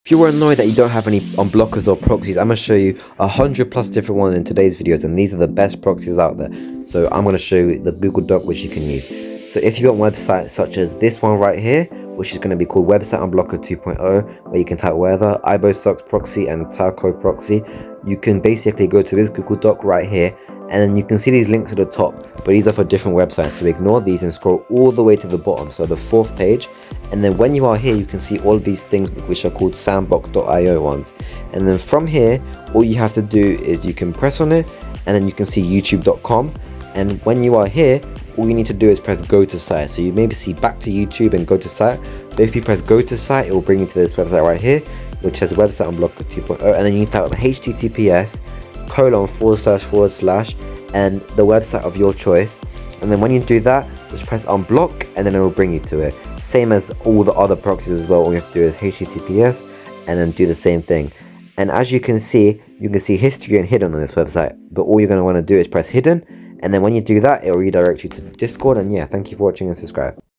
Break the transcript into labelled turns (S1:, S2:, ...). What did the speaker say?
S1: If you were annoyed that you don't have any unblockers or proxies, I'm going to show you 100+ different ones in today's videos, and these are the best proxies out there. So I'm going to show you the Google Doc which you can use. So if you want websites such as this one right here, which is going to be called Website Unblocker 2.0, where you can type whether iBoSox proxy and Taco proxy, you can basically go to this Google Doc right here, and then you can see these links at the top, but these are for different websites, so ignore these and scroll all the way to the bottom, so the 4th page, and then when you are here you can see all of these things which are called sandbox.io ones, and then from here all you have to do is you can press on it, and then you can see youtube.com, and when you are here all you need to do is press go to site. So you maybe see back to YouTube and go to site, but if you press go to site it will bring you to this website right here which has Website Unblocker 2.0, and then you need to type https:// and the website of your choice, and then when you do that just press unblock and then it will bring you to it, same as all the other proxies as well. All you have to do is https and then do the same thing, and as you can see history and hidden on this website, but all you're going to want to do is press hidden, and then when you do that it will redirect you to the Discord. And yeah, thank you for watching and subscribe.